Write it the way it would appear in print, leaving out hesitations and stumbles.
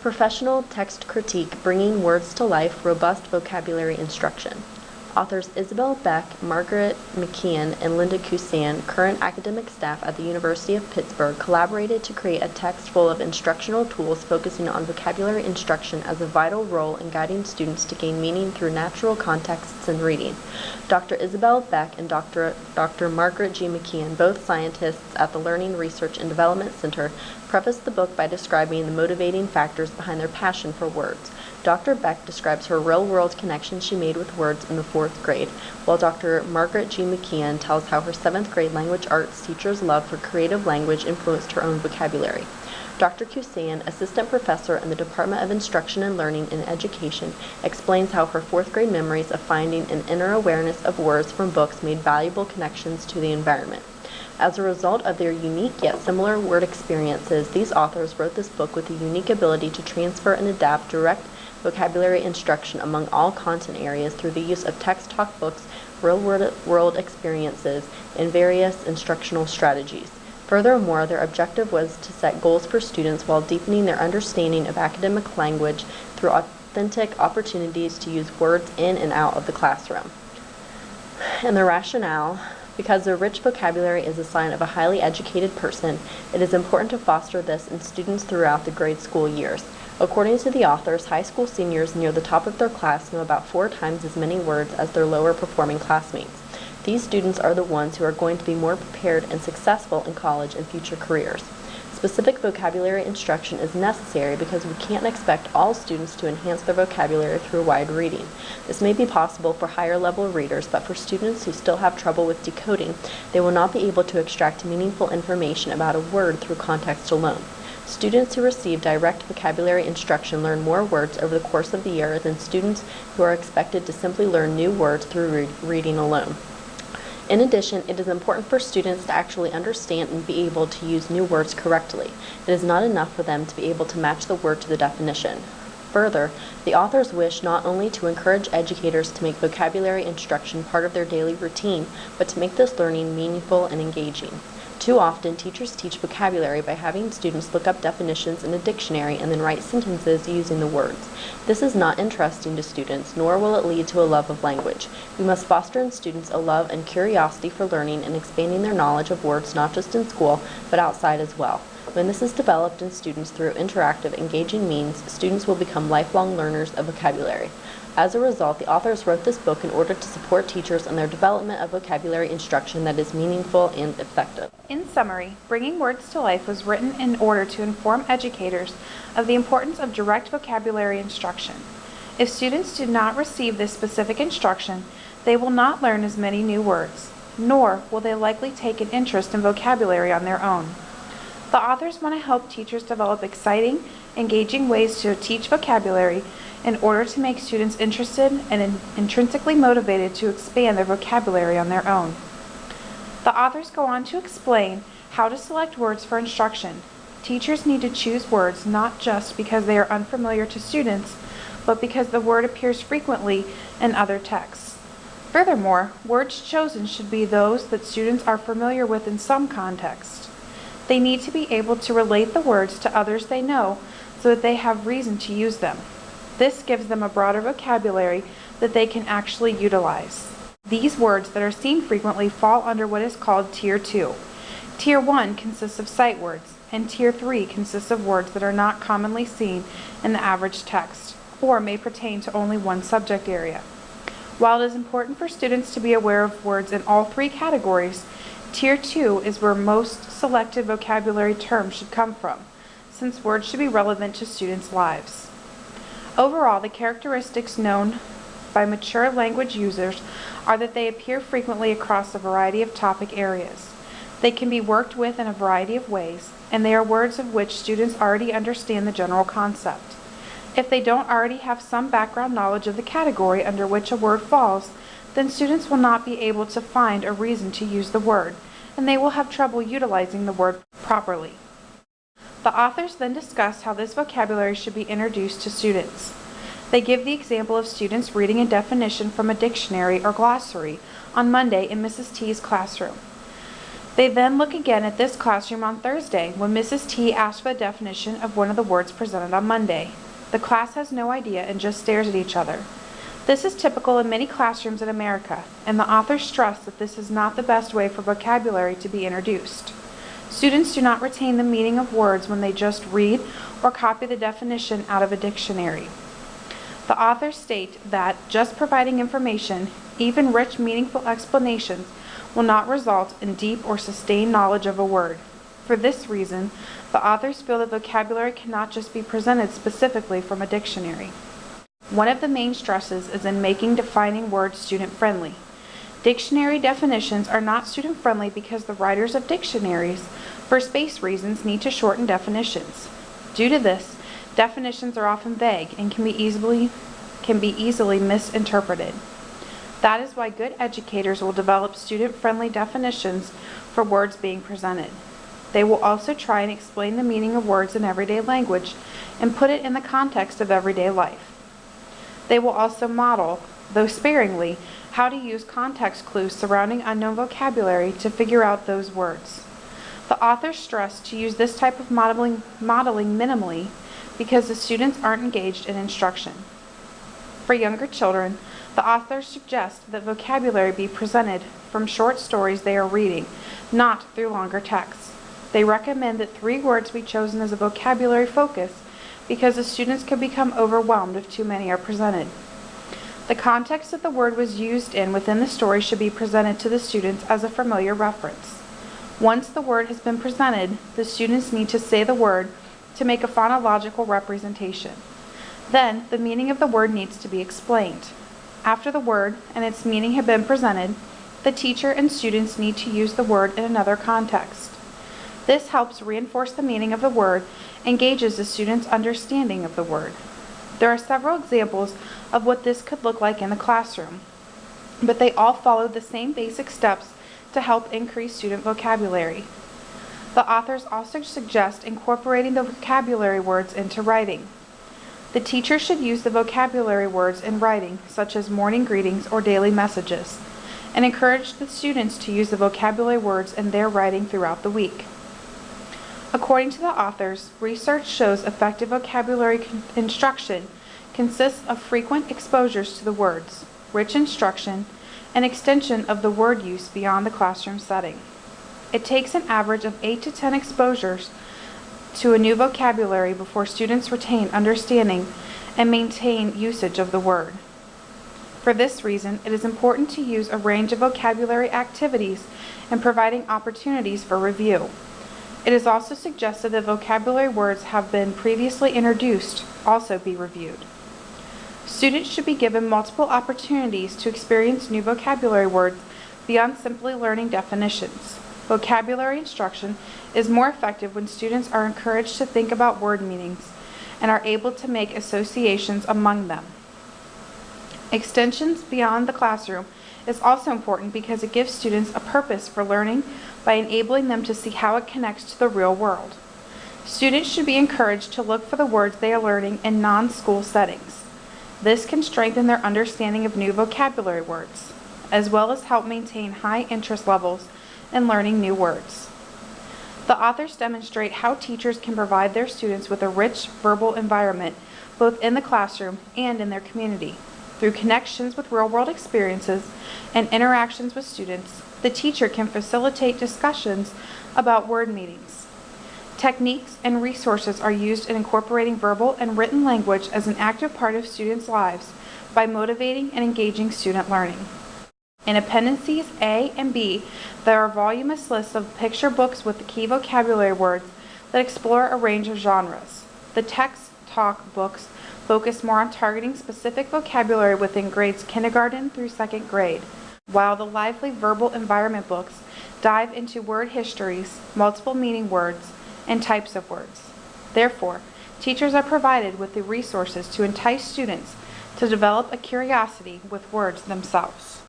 Professional Text Critique, Bringing Words to Life, Robust Vocabulary Instruction. Authors Isabel Beck, Margaret McKeon, and Linda Kusan, current academic staff at the University of Pittsburgh, collaborated to create a text full of instructional tools focusing on vocabulary instruction as a vital role in guiding students to gain meaning through natural contexts and reading. Dr. Isabel Beck and Dr. Margaret G. McKeon, both scientists at the Learning Research and Development Center, prefaced the book by describing the motivating factors behind their passion for words. Dr. Beck describes her real-world connection she made with words in the 4th grade, while Dr. Margaret G. McKeon tells how her 7th grade language arts teacher's love for creative language influenced her own vocabulary. Dr. Kusan, assistant professor in the Department of Instruction and Learning in Education, explains how her 4th grade memories of finding an inner awareness of words from books made valuable connections to the environment. As a result of their unique yet similar word experiences, these authors wrote this book with the unique ability to transfer and adapt direct vocabulary instruction among all content areas through the use of text talk books, real-world experiences, and various instructional strategies. Furthermore, their objective was to set goals for students while deepening their understanding of academic language through authentic opportunities to use words in and out of the classroom. And the rationale: because their rich vocabulary is a sign of a highly educated person, it is important to foster this in students throughout the grade school years. According to the authors, high school seniors near the top of their class know about 4 times as many words as their lower performing classmates. These students are the ones who are going to be more prepared and successful in college and future careers. Specific vocabulary instruction is necessary because we can't expect all students to enhance their vocabulary through wide reading. This may be possible for higher level readers, but for students who still have trouble with decoding, they will not be able to extract meaningful information about a word through context alone. Students who receive direct vocabulary instruction learn more words over the course of the year than students who are expected to simply learn new words through reading alone. In addition, it is important for students to actually understand and be able to use new words correctly. It is not enough for them to be able to match the word to the definition. Further, the authors wish not only to encourage educators to make vocabulary instruction part of their daily routine, but to make this learning meaningful and engaging. Too often, teachers teach vocabulary by having students look up definitions in a dictionary and then write sentences using the words. This is not interesting to students, nor will it lead to a love of language. We must foster in students a love and curiosity for learning and expanding their knowledge of words not just in school, but outside as well. When this is developed in students through interactive, engaging means, students will become lifelong learners of vocabulary. As a result, the authors wrote this book in order to support teachers in their development of vocabulary instruction that is meaningful and effective. In summary, Bringing Words to Life was written in order to inform educators of the importance of direct vocabulary instruction. If students do not receive this specific instruction, they will not learn as many new words, nor will they likely take an interest in vocabulary on their own. The authors want to help teachers develop exciting, engaging ways to teach vocabulary in order to make students interested and intrinsically motivated to expand their vocabulary on their own. The authors go on to explain how to select words for instruction. Teachers need to choose words not just because they are unfamiliar to students, but because the word appears frequently in other texts. Furthermore, words chosen should be those that students are familiar with in some context. They need to be able to relate the words to others they know so that they have reason to use them. This gives them a broader vocabulary that they can actually utilize. These words that are seen frequently fall under what is called Tier 2. Tier 1 consists of sight words, and Tier 3 consists of words that are not commonly seen in the average text, or may pertain to only one subject area. While it is important for students to be aware of words in all 3 categories, Tier 2 is where most selected vocabulary terms should come from, since words should be relevant to students' lives. Overall, the characteristics known by mature language users are that they appear frequently across a variety of topic areas. They can be worked with in a variety of ways, and they are words of which students already understand the general concept. If they don't already have some background knowledge of the category under which a word falls, then students will not be able to find a reason to use the word, and they will have trouble utilizing the word properly. The authors then discuss how this vocabulary should be introduced to students. They give the example of students reading a definition from a dictionary or glossary on Monday in Mrs. T's classroom. They then look again at this classroom on Thursday when Mrs. T asks for the definition of one of the words presented on Monday. The class has no idea and just stares at each other. This is typical in many classrooms in America, and the authors stress that this is not the best way for vocabulary to be introduced. Students do not retain the meaning of words when they just read or copy the definition out of a dictionary. The authors state that just providing information, even rich, meaningful explanations, will not result in deep or sustained knowledge of a word. For this reason, the authors feel that vocabulary cannot just be presented specifically from a dictionary. One of the main stresses is in making defining words student-friendly. Dictionary definitions are not student-friendly because the writers of dictionaries, for space reasons, need to shorten definitions. Due to this, definitions are often vague and can be easily misinterpreted. That is why good educators will develop student-friendly definitions for words being presented. They will also try and explain the meaning of words in everyday language and put it in the context of everyday life. They will also model, though sparingly, how to use context clues surrounding unknown vocabulary to figure out those words. The authors stress to use this type of modeling minimally because the students aren't engaged in instruction. For younger children, the authors suggest that vocabulary be presented from short stories they are reading, not through longer texts. They recommend that 3 words be chosen as a vocabulary focus because the students could become overwhelmed if too many are presented. The context that the word was used in within the story should be presented to the students as a familiar reference. Once the word has been presented, the students need to say the word to make a phonological representation. Then, the meaning of the word needs to be explained. After the word and its meaning have been presented, the teacher and students need to use the word in another context. This helps reinforce the meaning of the word and gauges the student's understanding of the word. There are several examples of what this could look like in the classroom, but they all follow the same basic steps to help increase student vocabulary. The authors also suggest incorporating the vocabulary words into writing. The teacher should use the vocabulary words in writing, such as morning greetings or daily messages, and encourage the students to use the vocabulary words in their writing throughout the week. According to the authors, research shows effective vocabulary instruction consists of frequent exposures to the words, rich instruction, and extension of the word use beyond the classroom setting. It takes an average of 8 to 10 exposures to a new vocabulary before students retain understanding and maintain usage of the word. For this reason, it is important to use a range of vocabulary activities and providing opportunities for review. It is also suggested that vocabulary words have been previously introduced also be reviewed. Students should be given multiple opportunities to experience new vocabulary words beyond simply learning definitions. Vocabulary instruction is more effective when students are encouraged to think about word meanings and are able to make associations among them. Extensions beyond the classroom is also important because it gives students a purpose for learning by enabling them to see how it connects to the real world. Students should be encouraged to look for the words they are learning in non-school settings. This can strengthen their understanding of new vocabulary words, as well as help maintain high interest levels in learning new words. The authors demonstrate how teachers can provide their students with a rich verbal environment both in the classroom and in their community. Through connections with real-world experiences and interactions with students, the teacher can facilitate discussions about word meanings. Techniques and resources are used in incorporating verbal and written language as an active part of students' lives by motivating and engaging student learning. In Appendices A and B, there are voluminous lists of picture books with the key vocabulary words that explore a range of genres. The text talk books focus more on targeting specific vocabulary within grades kindergarten through 2nd grade, while the lively verbal environment books dive into word histories, multiple meaning words, and types of words. Therefore, teachers are provided with the resources to entice students to develop a curiosity with words themselves.